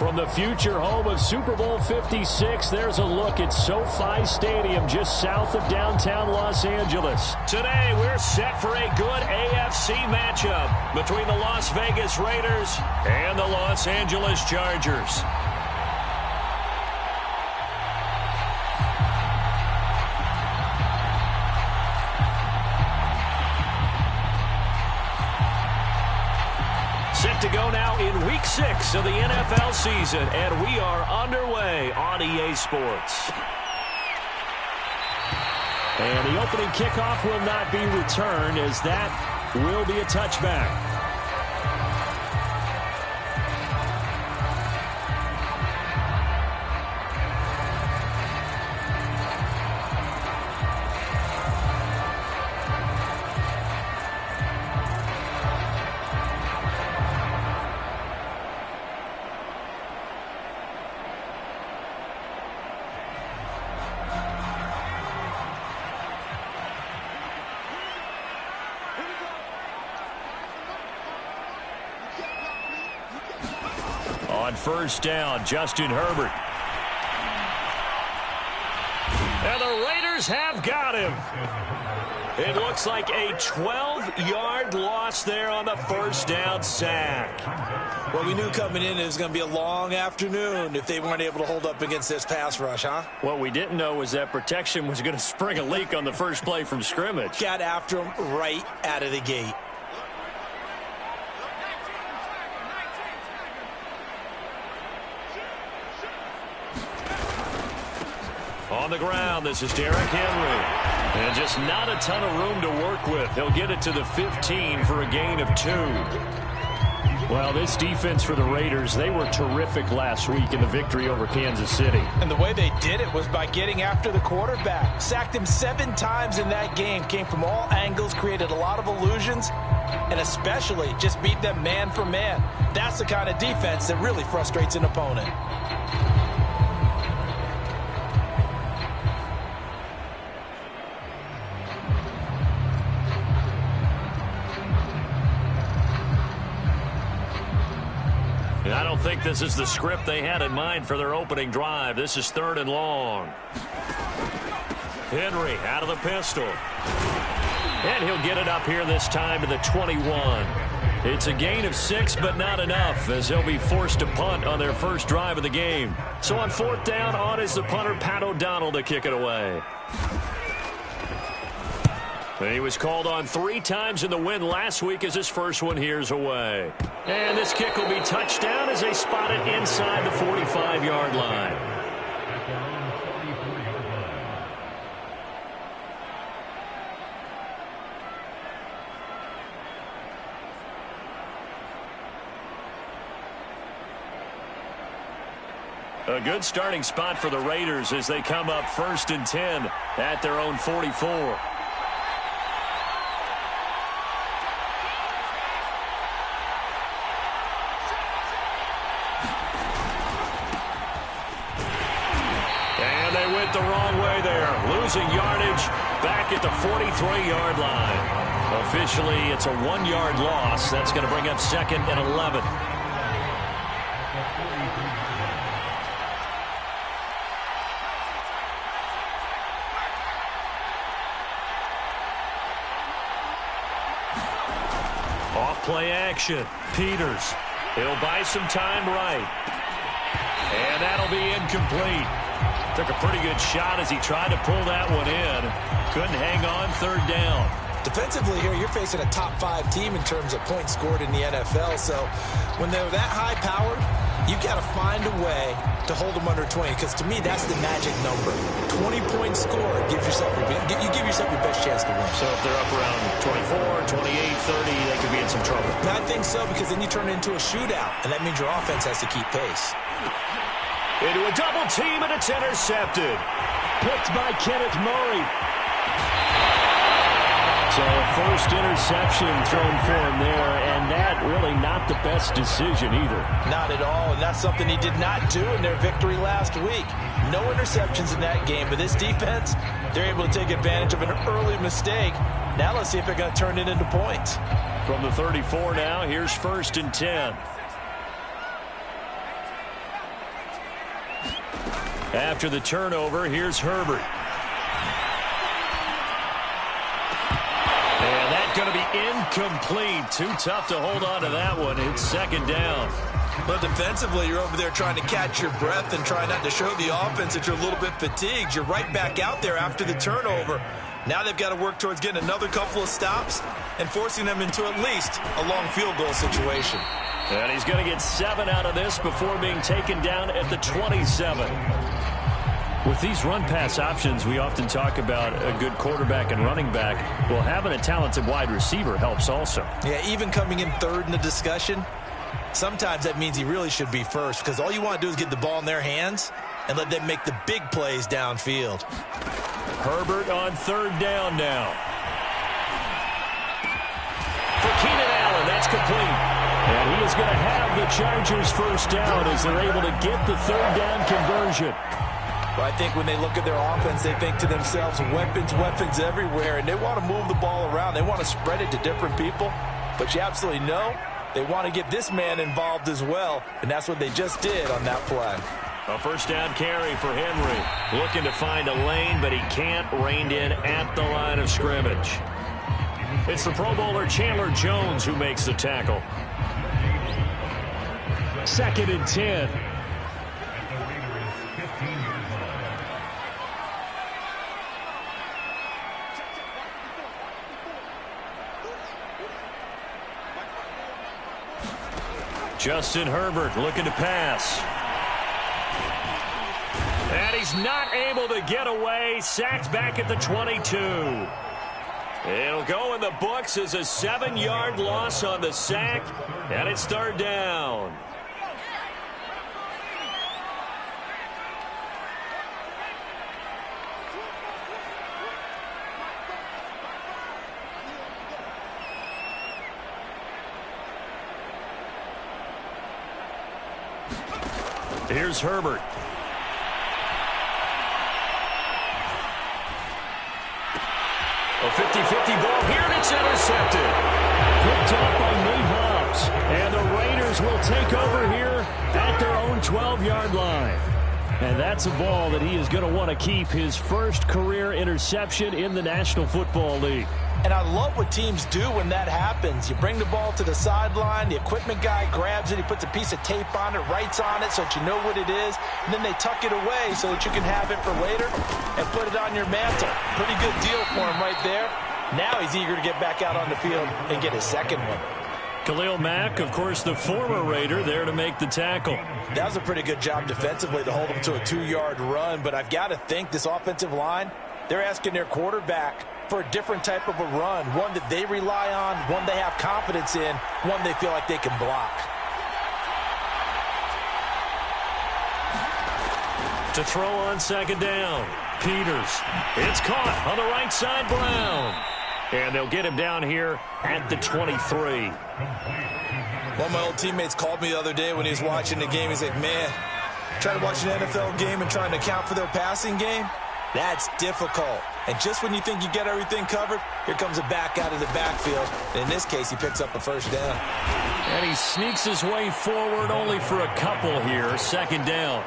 From the future home of Super Bowl 56, there's a look at SoFi Stadium just south of downtown Los Angeles. Today, we're set for a good AFC matchup between the Las Vegas Raiders and the Los Angeles Chargers. Set to go now in Week 6 of the NFL season, and we are underway on EA Sports. And the opening kickoff will not be returned, as that will be a touchback. On first down, Justin Herbert. And the Raiders have got him. It looks like a 12-yard loss there on the first down sack. Well, we knew coming in it was going to be a long afternoon if they weren't able to hold up against this pass rush, huh? What we didn't know was that protection was going to spring a leak on the first play from scrimmage. Got after him right out of the gate. On the ground, this is Derrick Henry. And just not a ton of room to work with. He'll get it to the 15 for a gain of 2. Well, this defense for the Raiders, they were terrific last week in the victory over Kansas City. And the way they did it was by getting after the quarterback. Sacked him 7 times in that game. Came from all angles, created a lot of illusions, and especially just beat them man for man. That's the kind of defense that really frustrates an opponent. I don't think this is the script they had in mind for their opening drive. This is 3rd and long. Henry out of the pistol. And he'll get it up here this time to the 21. It's a gain of 6, but not enough, as they'll be forced to punt on their first drive of the game. So on 4th down, on is the punter, Pat O'Donnell, to kick it away. He was called on 3 times in the win last week, as his first one here's away. And this kick will be touchdown as they spot it inside the 45-yard line. A good starting spot for the Raiders as they come up 1st and 10 at their own 44. The wrong way there, losing yardage back at the 43-yard line. Officially, it's a 1-yard loss. That's going to bring up 2nd and 11. Off play action, Peters. He'll buy some time right. And that'll be incomplete. Took a pretty good shot as he tried to pull that one in. Couldn't hang on 3rd down. Defensively here, you're facing a top 5 team in terms of points scored in the NFL. So when they're that high-powered, you've got to find a way to hold them under 20. Because to me, that's the magic number. 20 points scored gives yourself you give yourself your best chance to win. So if they're up around 24, 28, 30, they could be in some trouble. I think so, because then you turn it into a shootout, and that means your offense has to keep pace. Into a double team, and it's intercepted. Picked by Kenneth Murray. So first interception thrown for him there, and that really not the best decision either. Not at all, and that's something he did not do in their victory last week. No interceptions in that game, but this defense, they're able to take advantage of an early mistake. Now let's see if they're going to turn it into points. From the 34 now, here's 1st and 10. After the turnover, here's Herbert. And that's going to be incomplete. Too tough to hold on to that one. It's second down. But defensively, you're over there trying to catch your breath and try not to show the offense that you're a little bit fatigued. You're right back out there after the turnover. Now they've got to work towards getting another couple of stops and forcing them into at least a long field goal situation. And he's going to get 7 out of this before being taken down at the 27. With these run-pass options, we often talk about a good quarterback and running back. Well, having a talented wide receiver helps also. Yeah, even coming in third in the discussion, sometimes that means he really should be first, because all you want to do is get the ball in their hands and let them make the big plays downfield. Herbert on third down now. For Keenan Allen, that's complete. And he is going to have the Chargers first down as they're able to get the third down conversion. Well, I think when they look at their offense, they think to themselves, weapons, weapons everywhere, and they want to move the ball around. They want to spread it to different people, but you absolutely know they want to get this man involved as well, and that's what they just did on that play. A first down carry for Henry. Looking to find a lane, but he can't. Reined in at the line of scrimmage. It's the Pro Bowler Chandler Jones who makes the tackle. 2nd and 10. Justin Herbert looking to pass. And he's not able to get away. Sacked back at the 22. It'll go in the books as a 7-yard loss on the sack. And it's third down. Here's Herbert. A 50-50 ball here, and it's intercepted. Picked up by Nate Hobbs. And the Raiders will take over here at their own 12-yard line. And that's a ball that he is going to want to keep, his first career interception in the National Football League. And I love what teams do when that happens. You bring the ball to the sideline, the equipment guy grabs it, he puts a piece of tape on it, writes on it so that you know what it is, and then they tuck it away so that you can have it for later and put it on your mantle. Pretty good deal for him right there. Now he's eager to get back out on the field and get his second one. Khalil Mack, of course, the former Raider, there to make the tackle. That was a pretty good job defensively to hold him to a 2-yard run, but I've got to think this offensive line, they're asking their quarterback for a different type of a run, one that they rely on, one they have confidence in, one they feel like they can block. To throw on second down, Peters. It's caught on the right side, Brown. And they'll get him down here at the 23. One of my old teammates called me the other day when he was watching the game. He's like, man, trying to watch an NFL game and trying to account for their passing game, that's difficult. And just when you think you get everything covered, here comes a back out of the backfield. And in this case, he picks up a first down. And he sneaks his way forward only for a couple here. Second down.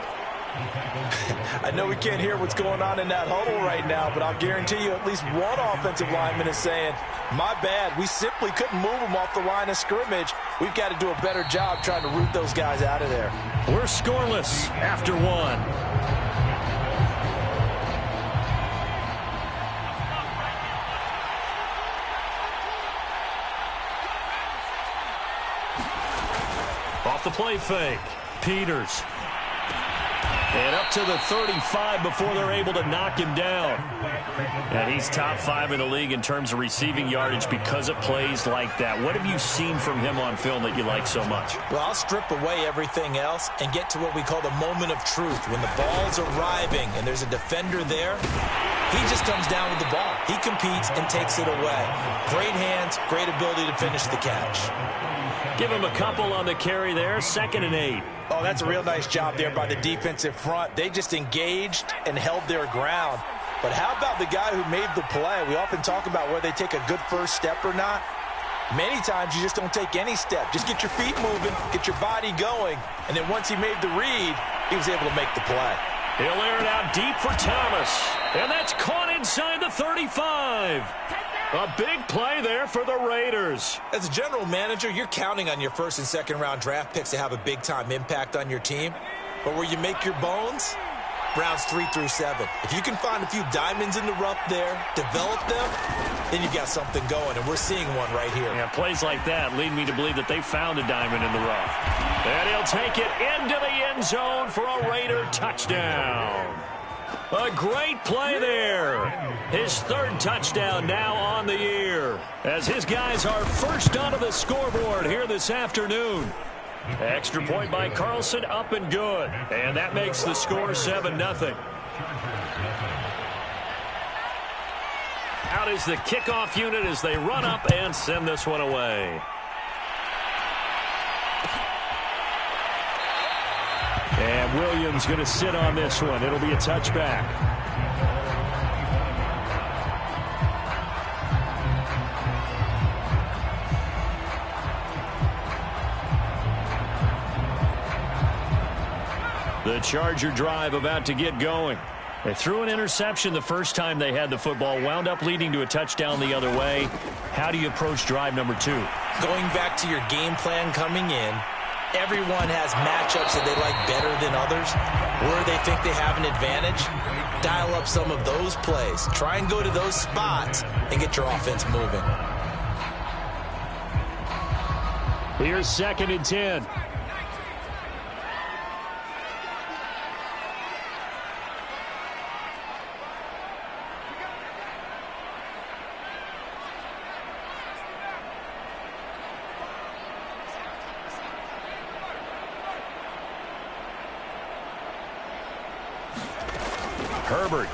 I know we can't hear what's going on in that huddle right now, but I'll guarantee you at least one offensive lineman is saying, my bad, we simply couldn't move them off the line of scrimmage. We've got to do a better job trying to root those guys out of there. We're scoreless after one. Off the play fake, Peters. And up to the 35 before they're able to knock him down. And he's top 5 in the league in terms of receiving yardage because of plays like that. What have you seen from him on film that you like so much? Well, I'll strip away everything else and get to what we call the moment of truth. When the ball's arriving and there's a defender there, he just comes down with the ball. He competes and takes it away. Great hands, great ability to finish the catch. Give him a couple on the carry there. 2nd and 8. Oh, that's a real nice job there by the defensive front. They just engaged and held their ground. But how about the guy who made the play? We often talk about whether they take a good first step or not. Many times you just don't take any step. Just get your feet moving, get your body going, and then once he made the read, he was able to make the play. He'll air it out deep for Thomas. And that's caught inside the 35. A big play there for the Raiders. As a general manager, you're counting on your first and second round draft picks to have a big-time impact on your team. But where you make your bones, rounds 3 through 7. If you can find a few diamonds in the rough there, develop them, then you've got something going, and we're seeing one right here. Yeah, plays like that lead me to believe that they found a diamond in the rough. And he'll take it into the end zone for a Raider touchdown. A great play there. His third touchdown now on the year, as his guys are first onto the scoreboard here this afternoon. Extra point by Carlson, up and good. And that makes the score 7-0. Out is the kickoff unit as they run up and send this one away. And Williams going to sit on this one. It'll be a touchback. The Charger drive about to get going. They threw an interception the first time they had the football, wound up leading to a touchdown the other way. How do you approach drive number 2? Going back to your game plan coming in, everyone has matchups that they like better than others, where they think they have an advantage. Dial up some of those plays. Try and go to those spots and get your offense moving. Here's 2nd and 10. Herbert.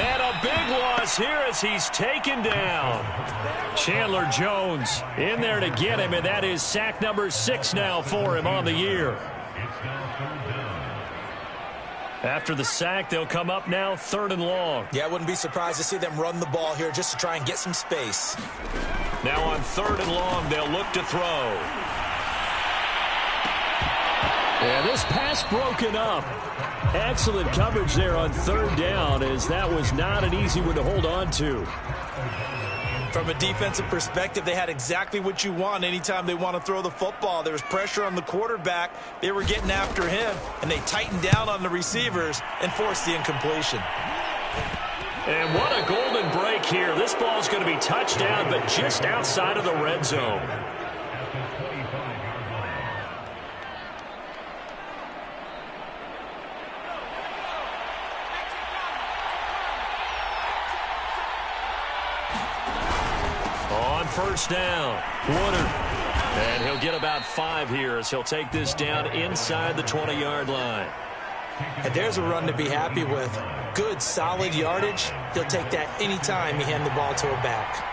And a big loss here as he's taken down. Chandler Jones in there to get him, and that is sack number 6 now for him on the year. After the sack, they'll come up now 3rd and long. Yeah, I wouldn't be surprised to see them run the ball here just to try and get some space. Now on 3rd and long, they'll look to throw. And this pass broken up. Excellent coverage there on 3rd down, as that was not an easy one to hold on to. From a defensive perspective, they had exactly what you want anytime they want to throw the football. There was pressure on the quarterback. They were getting after him, and they tightened down on the receivers and forced the incompletion. And what a golden break here. This ball's going to be touchdown, but just outside of the red zone. On 1st down, Woodard. And he'll get about 5 here as he'll take this down inside the 20-yard line. And there's a run to be happy with. Good, solid yardage. He'll take that anytime you hand the ball to a back.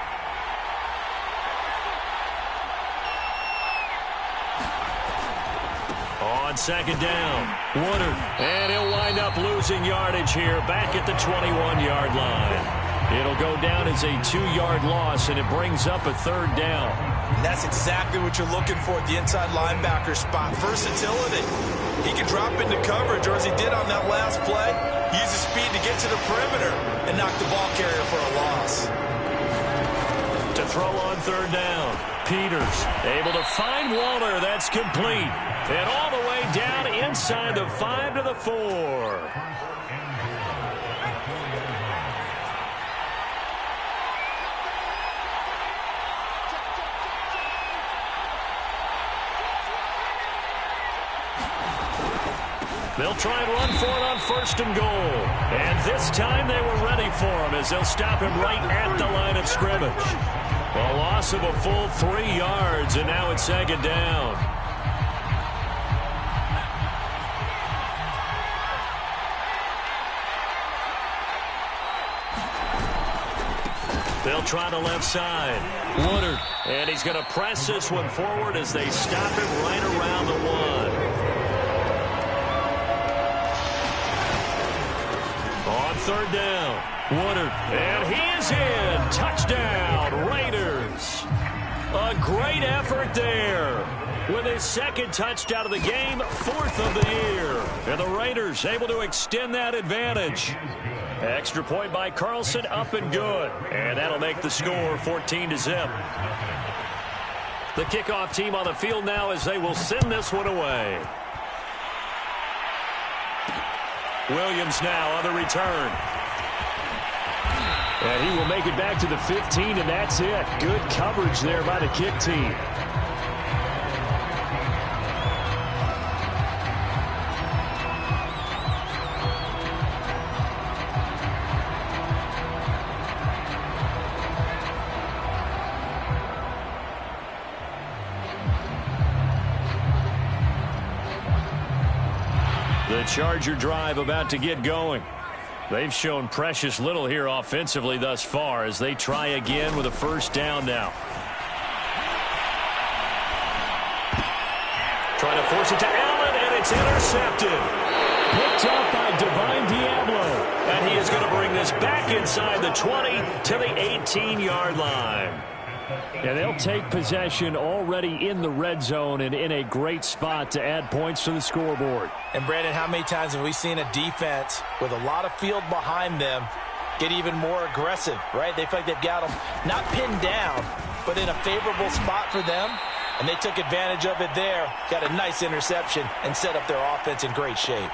On 2nd down, Woodard. And he'll wind up losing yardage here back at the 21-yard line. It'll go down as a 2-yard loss, and it brings up a 3rd down. And that's exactly what you're looking for at the inside linebacker spot. Versatility. He can drop into coverage, or as he did on that last play, use his speed to get to the perimeter and knock the ball carrier for a loss. To throw on 3rd down, Peters able to find Waller. That's complete. And all the way down inside the 5 to the 4. They'll try and run for it on 1st and goal. And this time they were ready for him as they'll stop him right at the line of scrimmage. A loss of a full 3 yards, and now it's 2nd down. They'll try the left side. Woodard. And he's going to press this one forward as they stop him right around the 1. On 3rd down, Woodard, and he is in. Touchdown, Raiders. A great effort there. with his second touchdown of the game, 4th of the year. And the Raiders able to extend that advantage. Extra point by Carlson, up and good. And that'll make the score 14-0. The kickoff team on the field now as they will send this one away. Williams now on the return. And he will make it back to the 15, and that's it. Good coverage there by the kick team. The Charger drive about to get going. They've shown precious little here offensively thus far as they try again with a first down now. Trying to force it to Allen, and it's intercepted. Picked up by Divine Diablo. And he is going to bring this back inside the 20 to the 18-yard line. And they'll take possession already in the red zone and in a great spot to add points to the scoreboard. And, Brandon, how many times have we seen a defense with a lot of field behind them get even more aggressive, right? They feel like they've got them not pinned down, but in a favorable spot for them. And they took advantage of it there, got a nice interception, and set up their offense in great shape.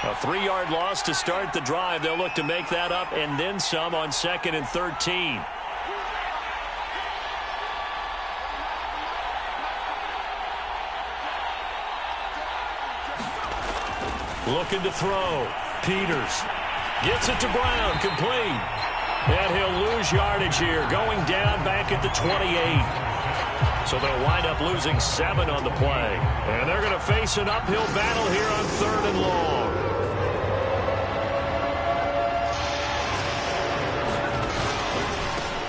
A 3-yard loss to start the drive. They'll look to make that up and then some on 2nd and 13. Looking to throw. Peters gets it to Brown, complete. And he'll lose yardage here, going down back at the 28. So they'll wind up losing 7 on the play. And they're going to face an uphill battle here on 3rd and long.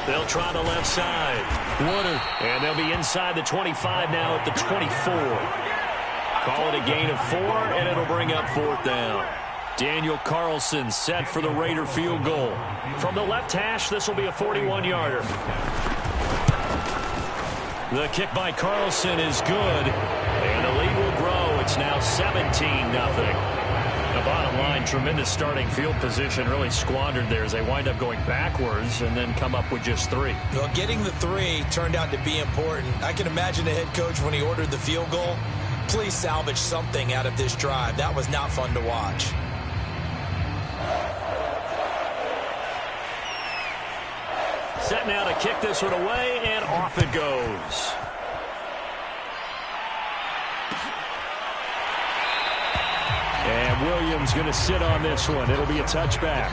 They'll try the left side. Woodard. And they'll be inside the 25 now at the 24. Call it a gain of 4, and it'll bring up 4th down. Daniel Carlson set for the Raider field goal. From the left hash, this will be a 41-yarder. The kick by Carlson is good, and the lead will grow. It's now 17-0. The bottom line, tremendous starting field position, really squandered there as they wind up going backwards and then come up with just 3. Well, getting the 3 turned out to be important. I can imagine the head coach when he ordered the field goal. Please salvage something out of this drive. That was not fun to watch. Set now to kick this one away, and off it goes. And Williams going to sit on this one. It'll be a touchback.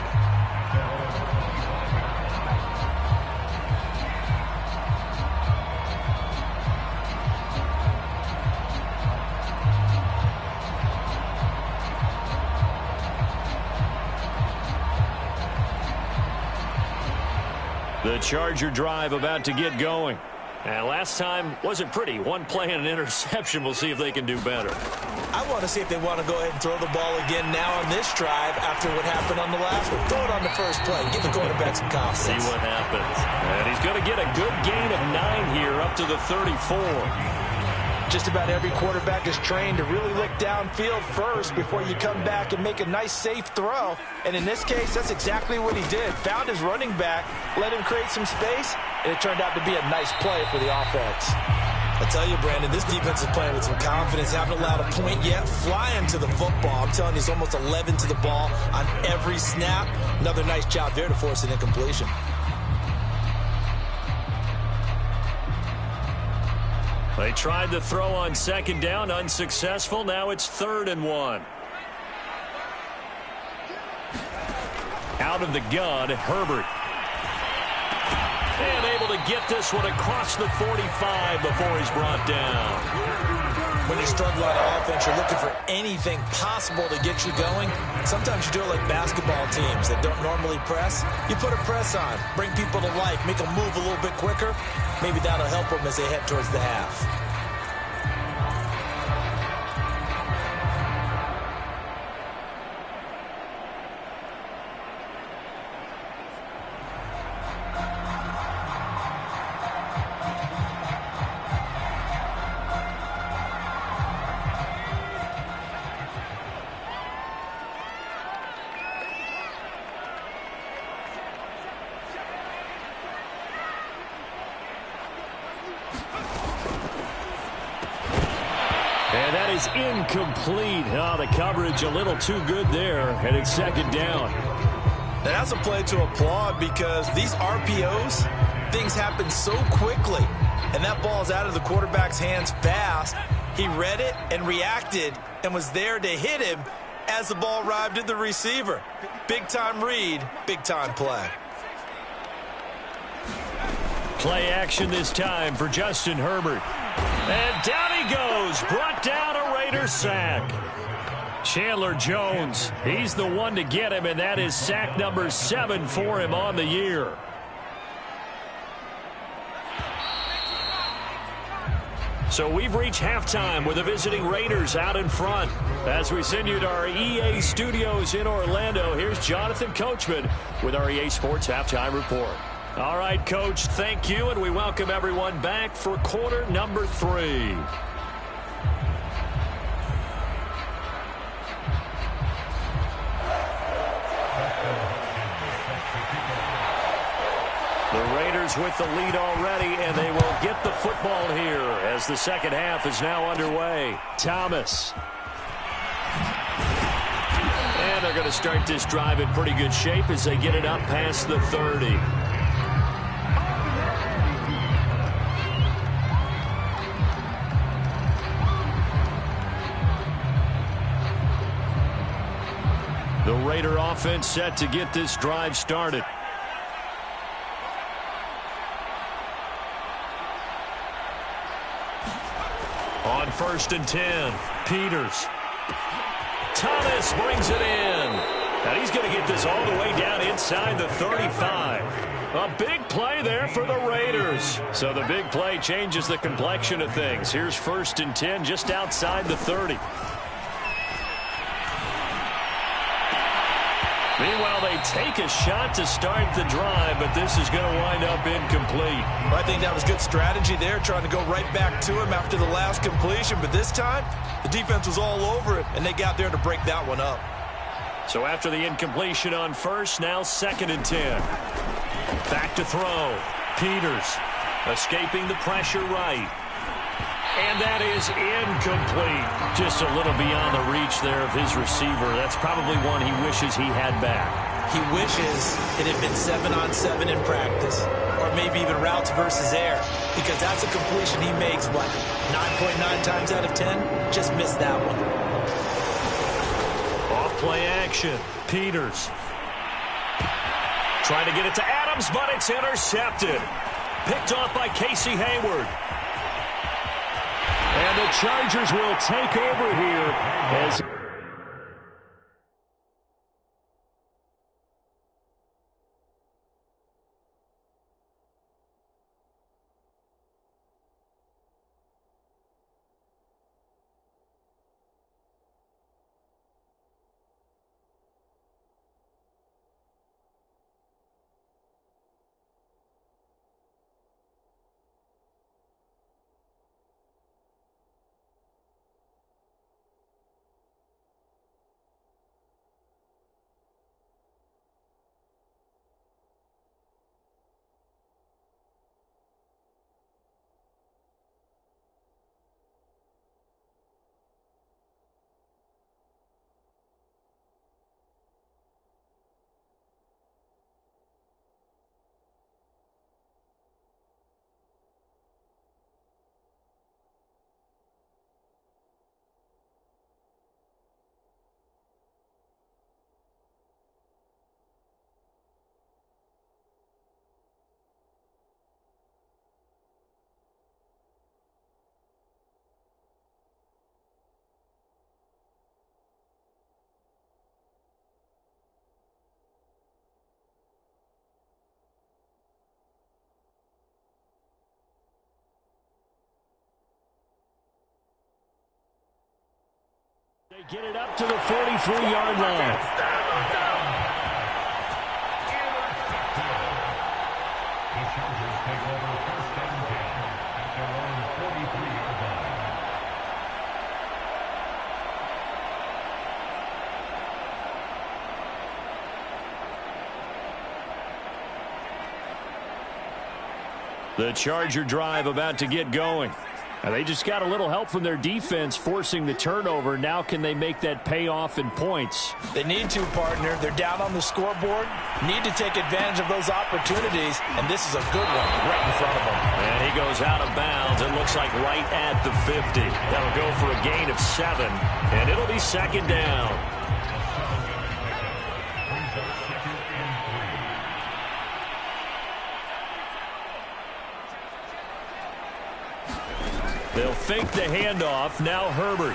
The Charger drive about to get going. And last time wasn't pretty. One play and an interception. We'll see if they can do better. I want to see if they want to go ahead and throw the ball again now on this drive after what happened on the last one. Throw it on the first play. Give the quarterback some confidence. See what happens. And he's going to get a good gain of 9 here up to the 34. Just about every quarterback is trained to really look downfield first before you come back and make a nice, safe throw. And in this case, that's exactly what he did. Found his running back, let him create some space, and it turned out to be a nice play for the offense. I tell you, Brandon, this defense is playing with some confidence. Haven't allowed a point yet. Flying to the football. I'm telling you, it's almost 11 to the ball on every snap. Another nice job there to force an incompletion. They tried to throw on 2nd down, unsuccessful. Now it's 3rd and 1. Out of the gun, Herbert. And able to get this one across the 45 before he's brought down. When you're struggling on offense, you're looking for anything possible to get you going. Sometimes you do it like basketball teams that don't normally press. You put a press on, bring people to life, make them move a little bit quicker. Maybe that'll help them as they head towards the half. And that is incomplete. Oh, the coverage a little too good there, and it's second down. And that's a play to applaud because these RPOs, things happen so quickly. And that ball's out of the quarterback's hands fast. He read it and reacted and was there to hit him as the ball arrived at the receiver. Big-time read, big-time play. Play action this time for Justin Herbert. And down he goes, brought down a Raider sack. Chandler Jones, he's the one to get him, and that is sack number 7 for him on the year. So we've reached halftime with the visiting Raiders out in front. As we send you to our EA studios in Orlando, here's Jonathan Coachman with our EA Sports Halftime Report. All right, Coach, thank you, and we welcome everyone back for quarter number 3. The Raiders with the lead already, and they will get the football here as the second half is now underway. Thomas. And they're going to start this drive in pretty good shape as they get it up past the 30. The Raider offense set to get this drive started. On 1st and 10, Peters. Thomas brings it in. And he's going to get this all the way down inside the 35. A big play there for the Raiders. So the big play changes the complexion of things. Here's 1st and 10 just outside the 30. Meanwhile, they take a shot to start the drive, but this is going to wind up incomplete. Well, I think that was good strategy there, trying to go right back to him after the last completion. But this time, the defense was all over it, and they got there to break that one up. So after the incompletion on 1st, now 2nd and 10. Back to throw. Peters escaping the pressure right. And that is incomplete. Just a little beyond the reach there of his receiver. That's probably one he wishes he had back. He wishes it had been 7-on-7 in practice, or maybe even routes versus air, because that's a completion he makes, what, 9.9 times out of 10? Just missed that one. Off play action. Peters. Trying to get it to Adams, but it's intercepted. Picked off by Casey Hayward. And the Chargers will take over here as they get it up to the 43-yard line. The Charger drive about to get going. And they just got a little help from their defense forcing the turnover. Now can they make that pay off in points? They need to, partner. They're down on the scoreboard. Need to take advantage of those opportunities. And this is a good one right in front of them. And he goes out of bounds. It looks like right at the 50. That'll go for a gain of 7. And it'll be second down. They'll fake the handoff. Now Herbert.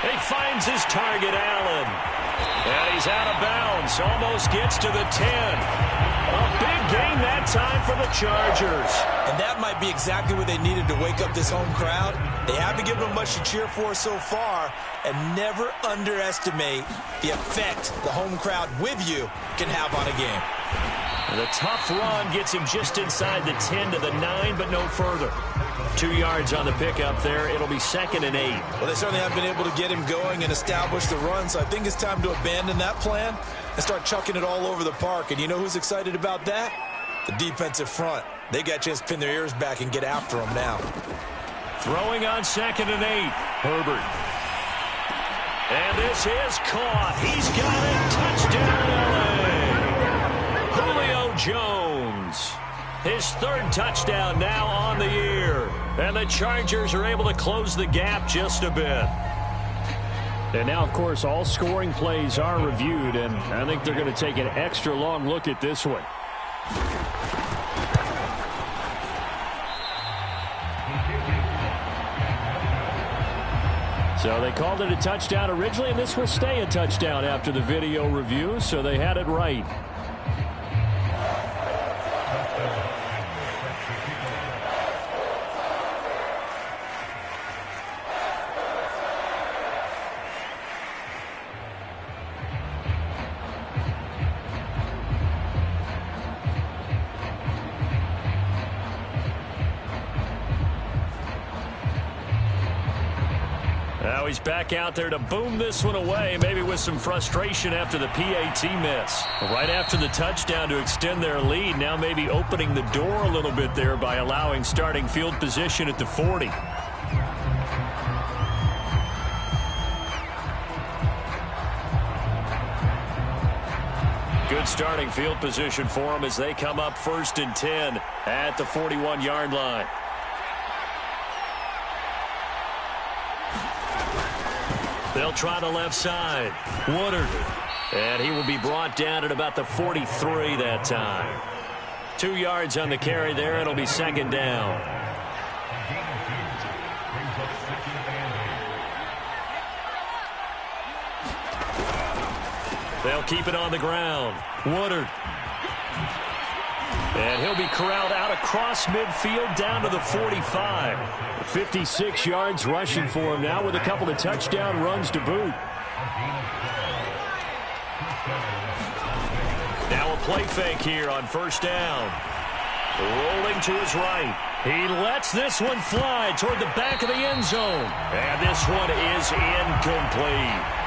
He finds his target, Allen. And he's out of bounds. Almost gets to the 10. A big gain that time for the Chargers. And that might be exactly what they needed to wake up this home crowd. They haven't given them much to cheer for so far. And never underestimate the effect the home crowd with you can have on a game. And the tough run gets him just inside the 10 to the 9, but no further. 2 yards on the pickup there. It'll be second and 8. Well, they certainly have been able to get him going and establish the run, so I think it's time to abandon that plan and start chucking it all over the park. And you know who's excited about that? The defensive front. They got a chance to pin their ears back and get after him now. Throwing on second and 8. Herbert. And this is caught. He's got it. Touchdown, LA. Julio Jones. His 3rd touchdown now on the year. And the Chargers are able to close the gap just a bit. And now, of course, all scoring plays are reviewed, and I think they're going to take an extra long look at this one. So they called it a touchdown originally, and this will stay a touchdown after the video review, so they had it right. Now he's back out there to boom this one away, maybe with some frustration after the PAT miss. Right after the touchdown to extend their lead, now maybe opening the door a little bit there by allowing starting field position at the 40. Good starting field position for them as they come up 1st and 10 at the 41-yard line. They'll try the left side. Woodard. And he will be brought down at about the 43 that time. 2 yards on the carry there. It'll be second down. They'll keep it on the ground. Woodard. And he'll be corralled out across midfield down to the 45. 56 yards rushing for him now with a couple of touchdown runs to boot. Now a play fake here on 1st down. Rolling to his right. He lets this one fly toward the back of the end zone. And this one is incomplete.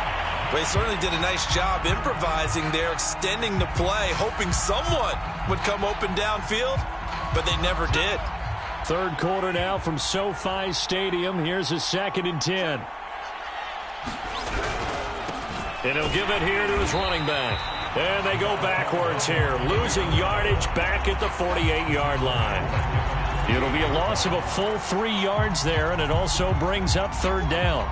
Well, he certainly did a nice job improvising there, extending the play, hoping someone would come open downfield, but they never did. 3rd quarter now from SoFi Stadium. Here's a 2nd and 10. And he'll give it here to his running back. And they go backwards here, losing yardage back at the 48-yard line. It'll be a loss of a full 3 yards there, and it also brings up 3rd down.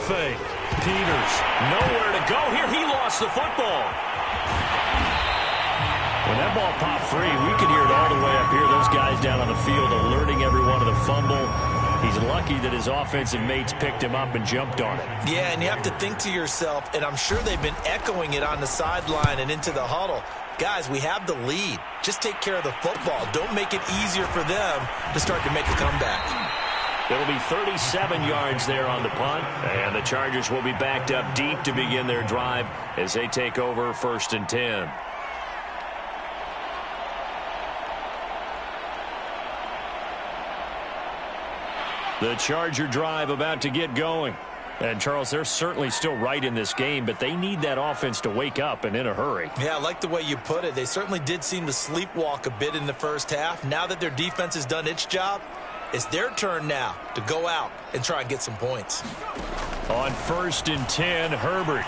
Fake. Peters, nowhere to go here. He lost the football. When that ball popped free, we could hear it all the way up here. Those guys down on the field alerting everyone of the fumble. He's lucky that his offensive mates picked him up and jumped on it. Yeah, and you have to think to yourself, and I'm sure they've been echoing it on the sideline and into the huddle. Guys, we have the lead. Just take care of the football. Don't make it easier for them to start to make a comeback. It'll be 37 yards there on the punt, and the Chargers will be backed up deep to begin their drive as they take over 1st and 10. The Charger drive about to get going. And, Charles, they're certainly still right in this game, but they need that offense to wake up and in a hurry. Yeah, I like the way you put it. They certainly did seem to sleepwalk a bit in the first half. Now that their defense has done its job, it's their turn now to go out and try and get some points. On 1st and 10, Herbert